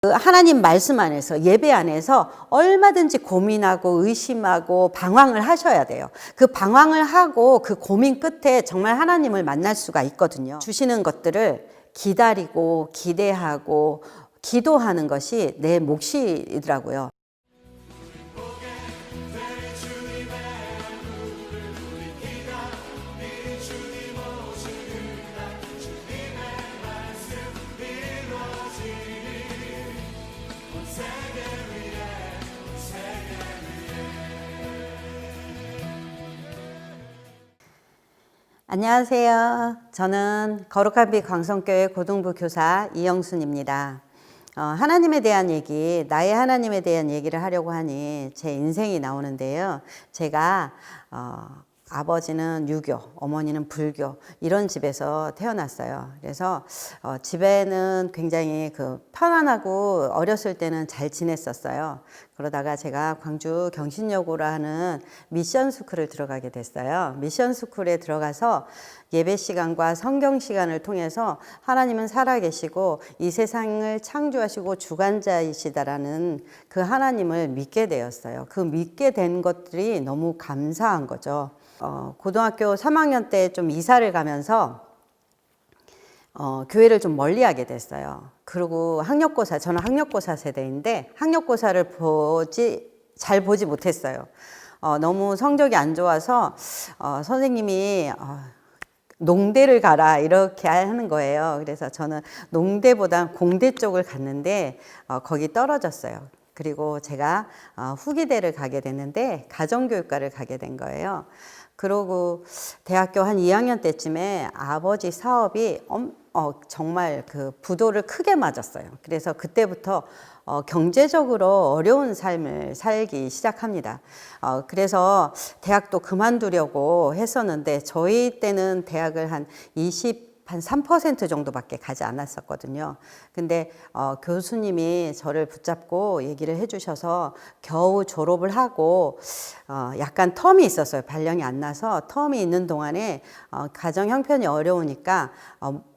그 하나님 말씀 안에서, 예배 안에서 얼마든지 고민하고 의심하고 방황을 하셔야 돼요. 그 방황을 하고 그 고민 끝에 정말 하나님을 만날 수가 있거든요. 주시는 것들을 기다리고 기대하고 기도하는 것이 내 몫이더라고요. 안녕하세요. 저는 거룩한 빛 광성교회 고등부 교사 이영순입니다. 하나님에 대한 얘기, 나의 하나님에 대한 얘기를 하려고 하니 제 인생이 나오는데요. 제가 아버지는 유교, 어머니는 불교 이런 집에서 태어났어요. 그래서 집에는 굉장히 편안하고 어렸을 때는 잘 지냈었어요. 그러다가 제가 광주 경신여고라 하는 미션 스쿨을 들어가게 됐어요. 미션 스쿨에 들어가서 예배 시간과 성경 시간을 통해서 하나님은 살아계시고 이 세상을 창조하시고 주관자이시다라는 그 하나님을 믿게 되었어요. 그 믿게 된 것들이 너무 감사한 거죠. 고등학교 3학년 때 좀 이사를 가면서 교회를 좀 멀리하게 됐어요. 그리고 학력고사, 저는 학력고사 세대인데 학력고사를 잘 보지 못했어요. 너무 성적이 안 좋아서 선생님이 농대를 가라 이렇게 하는 거예요. 그래서 저는 농대보다 공대 쪽을 갔는데 거기 떨어졌어요. 그리고 제가 후기대를 가게 됐는데 가정교육과를 가게 된 거예요. 그러고 대학교 한 2학년 때쯤에 아버지 사업이 정말 부도를 크게 맞았어요. 그래서 그때부터 경제적으로 어려운 삶을 살기 시작합니다. 그래서 대학도 그만두려고 했었는데 저희 때는 대학을 한 3% 정도밖에 가지 않았었거든요. 근데 교수님이 저를 붙잡고 얘기를 해주셔서 겨우 졸업을 하고 약간 텀이 있었어요. 발령이 안 나서 텀이 있는 동안에 가정 형편이 어려우니까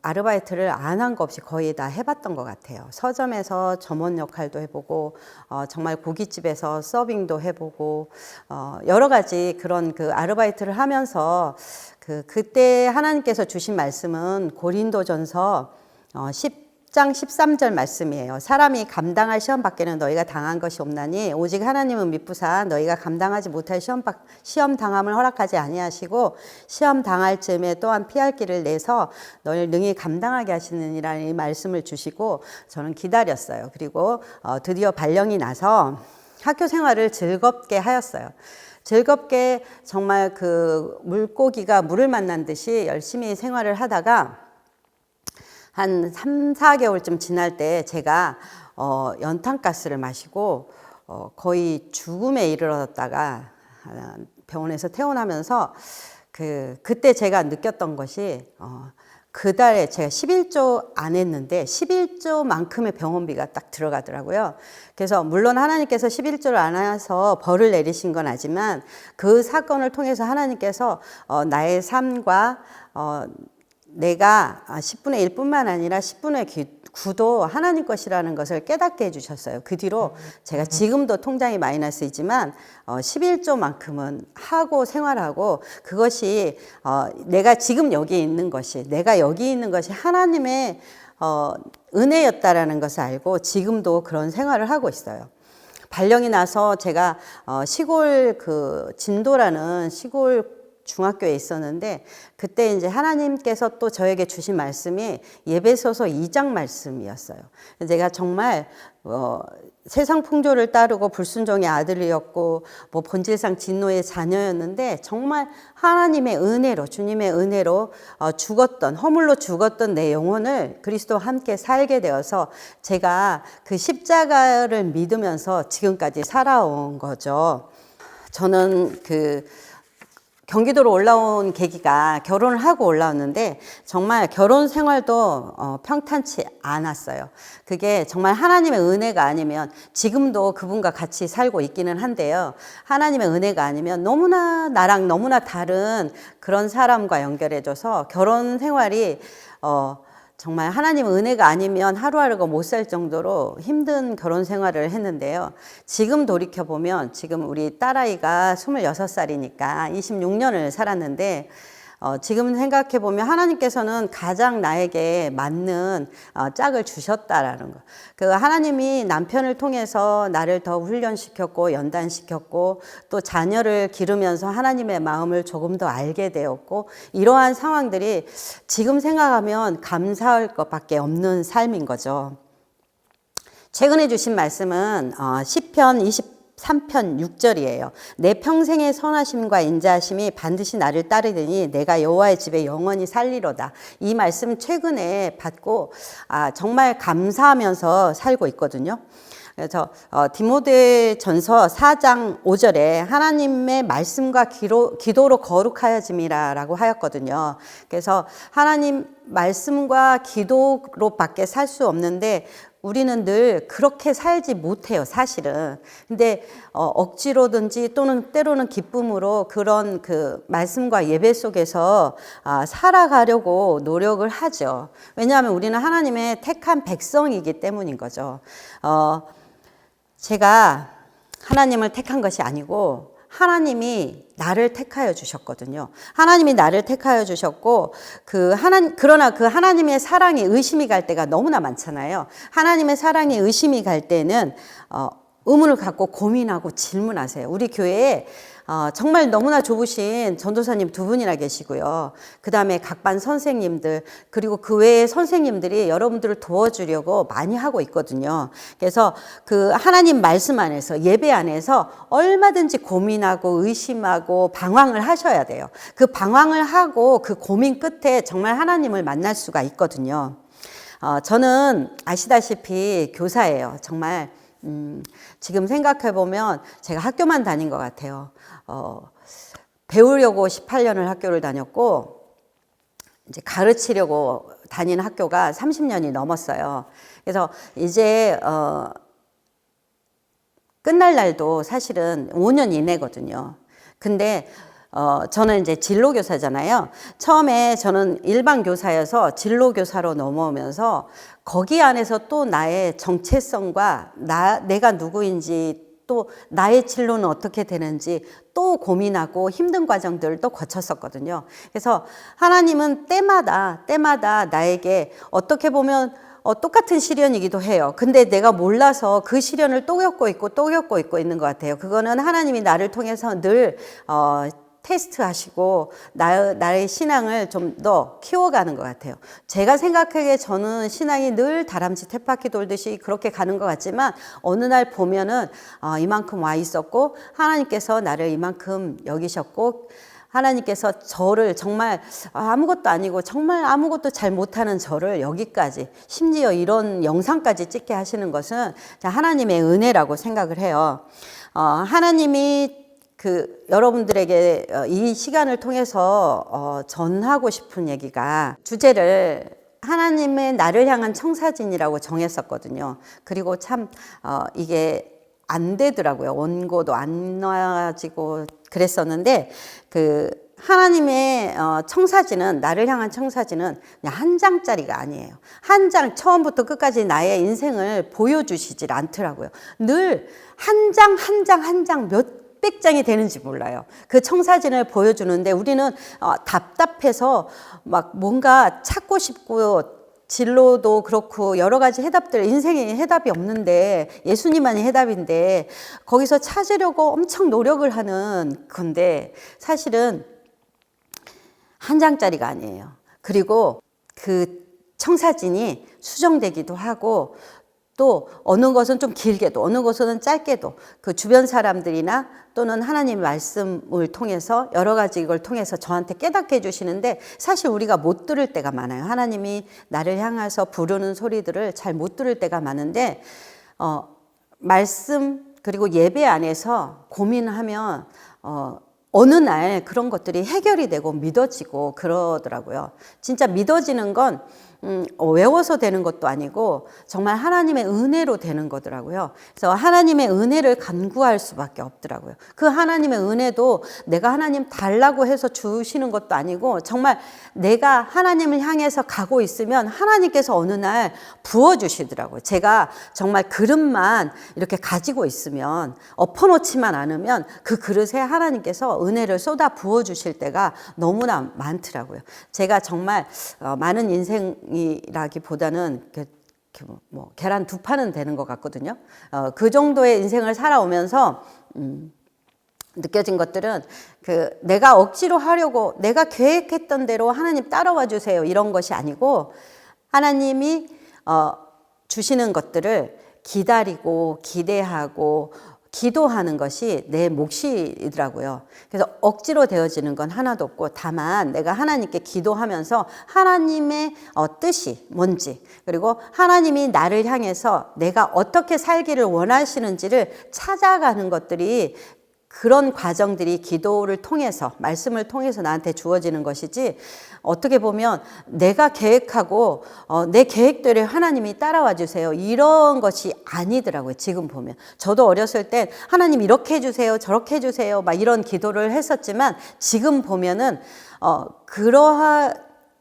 아르바이트를 안 한 거 없이 거의 다 해봤던 것 같아요. 서점에서 점원 역할도 해보고 정말 고깃집에서 서빙도 해보고 여러 가지 그런 아르바이트를 하면서 그때 하나님께서 주신 말씀은 고린도전서 10장 13절 말씀이에요. 사람이 감당할 시험 밖에는 너희가 당한 것이 없나니 오직 하나님은 믿부사 너희가 감당하지 못할 시험 당함을 허락하지 아니하시고 시험 당할 즈음에 또한 피할 길을 내서 너희를 능히 감당하게 하시느니라는 이 말씀을 주시고 저는 기다렸어요. 그리고 드디어 발령이 나서 학교 생활을 즐겁게 하였어요. 즐겁게 정말 물고기가 물을 만난 듯이 열심히 생활을 하다가 한 3, 4개월쯤 지날 때 제가 연탄가스를 마시고 거의 죽음에 이르렀다가 병원에서 퇴원하면서 그때 제가 느꼈던 것이 그 달에 제가 11조 안 했는데 11조만큼의 병원비가 딱 들어가더라고요. 그래서 물론 하나님께서 11조를 안 해서 벌을 내리신 건 아니지만 그 사건을 통해서 하나님께서 나의 삶과 내가 10분의 1뿐만 아니라 10분의 9도 하나님 것이라는 것을 깨닫게 해주셨어요. 그 뒤로 제가 지금도 통장이 마이너스이지만 11조만큼은 하고 생활하고 그것이 내가 지금 여기 있는 것이 하나님의 은혜였다라는 것을 알고 지금도 그런 생활을 하고 있어요. 발령이 나서 제가 시골 진도라는 시골 중학교에 있었는데 그때 이제 하나님께서 또 저에게 주신 말씀이 예배소서 2장 말씀이었어요. 제가 정말 세상 풍조를 따르고 불순종의 아들이었고 본질상 진노의 자녀였는데 정말 하나님의 은혜로 주님의 은혜로 허물로 죽었던 내 영혼을 그리스도와 함께 살게 되어서 제가 그 십자가를 믿으면서 지금까지 살아온 거죠. 저는 경기도로 올라온 계기가 결혼을 하고 올라왔는데 정말 결혼 생활도 평탄치 않았어요. 그게 정말 하나님의 은혜가 아니면 지금도 그분과 같이 살고 있기는 한데요. 하나님의 은혜가 아니면 나랑 너무나 다른 그런 사람과 연결해줘서 결혼 생활이 정말 하나님 은혜가 아니면 하루하루가 못 살 정도로 힘든 결혼 생활을 했는데요. 지금 돌이켜보면 지금 우리 딸아이가 26살이니까 26년을 살았는데 지금 생각해보면 하나님께서는 가장 나에게 맞는 짝을 주셨다라는 거. 그 하나님이 남편을 통해서 나를 더 훈련시켰고 연단시켰고 또 자녀를 기르면서 하나님의 마음을 조금 더 알게 되었고 이러한 상황들이 지금 생각하면 감사할 것밖에 없는 삶인 거죠. 최근에 주신 말씀은 시편 23편 6절이에요. 내 평생의 선하심과 인자하심이 반드시 나를 따르더니 내가 여호와의 집에 영원히 살리로다. 이 말씀 최근에 받고 정말 감사하면서 살고 있거든요. 그래서 디모데전서 4장 5절에 하나님의 말씀과 기도로 거룩하여짐이라고 하였거든요. 그래서 하나님 말씀과 기도로밖에 살 수 없는데 우리는 늘 그렇게 살지 못해요, 사실은. 근데 억지로든지 또는 때로는 기쁨으로 그런 그 말씀과 예배 속에서 살아가려고 노력을 하죠. 왜냐하면 우리는 하나님의 택한 백성이기 때문인 거죠. 제가 하나님을 택한 것이 아니고 하나님이 나를 택하여 주셨거든요. 하나님이 나를 택하여 주셨고 그러나 그 하나님의 사랑에 의심이 갈 때가 너무나 많잖아요. 하나님의 사랑에 의심이 갈 때는 의문을 갖고 고민하고 질문하세요. 우리 교회에 정말 너무나 좋으신 전도사님 2분이나 계시고요. 그 다음에 각반 선생님들 그리고 그 외의 선생님들이 여러분들을 도와주려고 많이 하고 있거든요. 그래서 그 하나님 말씀 안에서 예배 안에서 얼마든지 고민하고 의심하고 방황을 하셔야 돼요. 그 방황을 하고 그 고민 끝에 정말 하나님을 만날 수가 있거든요. 저는 아시다시피 교사예요. 정말 지금 생각해보면 제가 학교만 다닌 것 같아요. 배우려고 18년을 학교를 다녔고 이제 가르치려고 다닌 학교가 30년이 넘었어요. 그래서 이제 끝날 날도 사실은 5년 이내거든요. 근데 저는 이제 진로교사잖아요. 처음에 저는 일반 교사여서 진로교사로 넘어오면서 거기 안에서 또 나의 정체성과 내가 누구인지 또 나의 진로는 어떻게 되는지 또 고민하고 힘든 과정들을 또 거쳤었거든요. 그래서 하나님은 때마다 나에게 어떻게 보면 똑같은 시련이기도 해요. 근데 내가 몰라서 그 시련을 또 겪고 있고 있는 것 같아요. 그거는 하나님이 나를 통해서 늘 테스트 하시고 나의 신앙을 좀 더 키워가는 것 같아요. 제가 생각하기에 저는 신앙이 늘 다람쥐 쳇바퀴 돌듯이 그렇게 가는 것 같지만 어느 날 보면은 이만큼 와 있었고 하나님께서 나를 이만큼 여기셨고 하나님께서 저를 정말 아무것도 아니고 정말 아무것도 잘 못하는 저를 여기까지 심지어 이런 영상까지 찍게 하시는 것은 하나님의 은혜라고 생각을 해요. 하나님이 여러분들에게 이 시간을 통해서 전하고 싶은 얘기가 주제를 하나님의 나를 향한 청사진이라고 정했었거든요. 그리고 참 이게 안 되더라고요. 원고도 안 나와지고 그랬었는데 하나님의 청사진은 나를 향한 청사진은 그냥 한 장짜리가 아니에요. 한 장 처음부터 끝까지 나의 인생을 보여주시질 않더라고요. 늘 한 장 몇백 장이 되는지 몰라요. 그 청사진을 보여주는데 우리는 답답해서 막 뭔가 찾고 싶고 진로도 그렇고 여러 가지 해답들 인생에 해답이 없는데 예수님만이 해답인데 거기서 찾으려고 엄청 노력을 하는 건데 사실은 한 장짜리가 아니에요. 그리고 그 청사진이 수정되기도 하고 또 어느 것은 좀 길게도 어느 것은 짧게도 그 주변 사람들이나 또는 하나님 말씀을 통해서 여러 가지 이걸 통해서 저한테 깨닫게 해주시는데 사실 우리가 못 들을 때가 많아요. 하나님이 나를 향해서 부르는 소리들을 잘 못 들을 때가 많은데 말씀 그리고 예배 안에서 고민하면 어느 날 그런 것들이 해결이 되고 믿어지고 그러더라고요. 진짜 믿어지는 건 외워서 되는 것도 아니고 정말 하나님의 은혜로 되는 거더라고요. 그래서 하나님의 은혜를 간구할 수밖에 없더라고요. 그 하나님의 은혜도 내가 하나님 달라고 해서 주시는 것도 아니고 정말 내가 하나님을 향해서 가고 있으면 하나님께서 어느 날 부어주시더라고요. 제가 정말 그릇만 이렇게 가지고 있으면 엎어놓지만 않으면 그 그릇에 하나님께서 은혜를 쏟아 부어주실 때가 너무나 많더라고요. 제가 정말 많은 인생이라기보다는 뭐 계란 두 판은 되는 것 같거든요. 그 정도의 인생을 살아오면서 느껴진 것들은 내가 억지로 하려고 내가 계획했던 대로 하나님 따라와 주세요 이런 것이 아니고 하나님이 주시는 것들을 기다리고 기대하고 기도하는 것이 내 몫이더라고요. 그래서 억지로 되어지는 건 하나도 없고 다만 내가 하나님께 기도하면서 하나님의 뜻이 뭔지 그리고 하나님이 나를 향해서 내가 어떻게 살기를 원하시는지를 찾아가는 것들이 그런 과정들이 기도를 통해서 말씀을 통해서 나한테 주어지는 것이지 어떻게 보면 내가 계획하고 내 계획대로 하나님이 따라와 주세요 이런 것이 아니더라고요. 지금 보면 저도 어렸을 땐 하나님 이렇게 해주세요 저렇게 해주세요 막 이런 기도를 했었지만 지금 보면은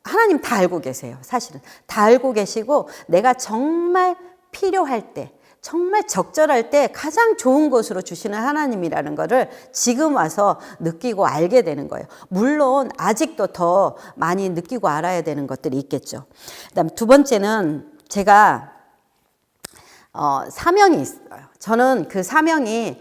하나님 다 알고 계세요. 사실은 다 알고 계시고 내가 정말 필요할 때 정말 적절할 때 가장 좋은 곳으로 주시는 하나님이라는 것을 지금 와서 느끼고 알게 되는 거예요. 물론 아직도 더 많이 느끼고 알아야 되는 것들이 있겠죠. 그다음 두 번째는 제가 사명이 있어요. 저는 그 사명이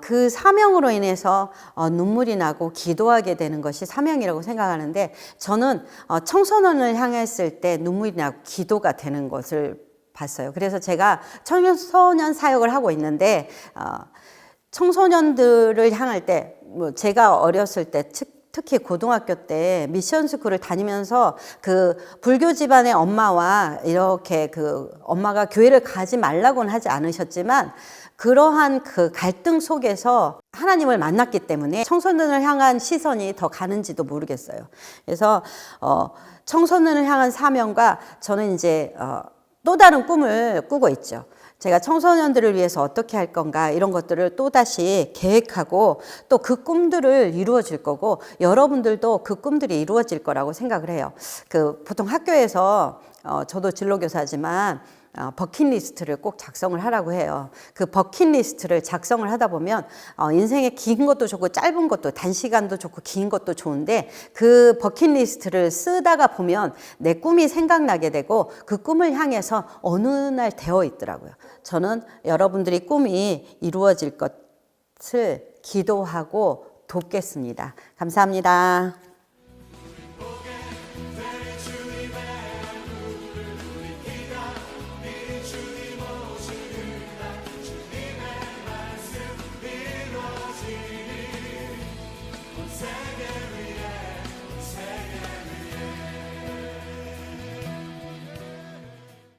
그 사명으로 인해서 눈물이 나고 기도하게 되는 것이 사명이라고 생각하는데 저는 청소년을 향했을 때 눈물이 나고 기도가 되는 것을 봤어요. 그래서 제가 청소년 사역을 하고 있는데 청소년들을 향할 때 뭐 제가 어렸을 때 특히 고등학교 때 미션 스쿨을 다니면서 그 불교 집안의 엄마와 이렇게 엄마가 교회를 가지 말라고는 하지 않으셨지만 그러한 그 갈등 속에서 하나님을 만났기 때문에 청소년을 향한 시선이 더 가는지도 모르겠어요. 그래서 청소년을 향한 사명과 저는 이제 또 다른 꿈을 꾸고 있죠. 제가 청소년들을 위해서 어떻게 할 건가 이런 것들을 또다시 계획하고 또 그 꿈들을 이루어 줄 거고 여러분들도 그 꿈들이 이루어질 거라고 생각을 해요. 보통 학교에서 저도 진로교사지만 버킷리스트를 꼭 작성을 하라고 해요. 그 버킷리스트를 작성을 하다 보면 인생에 긴 것도 좋고 짧은 것도 단시간도 좋고 긴 것도 좋은데 그 버킷리스트를 쓰다가 보면 내 꿈이 생각나게 되고 그 꿈을 향해서 어느 날 되어 있더라고요. 저는 여러분들이 꿈이 이루어질 것을 기도하고 돕겠습니다. 감사합니다.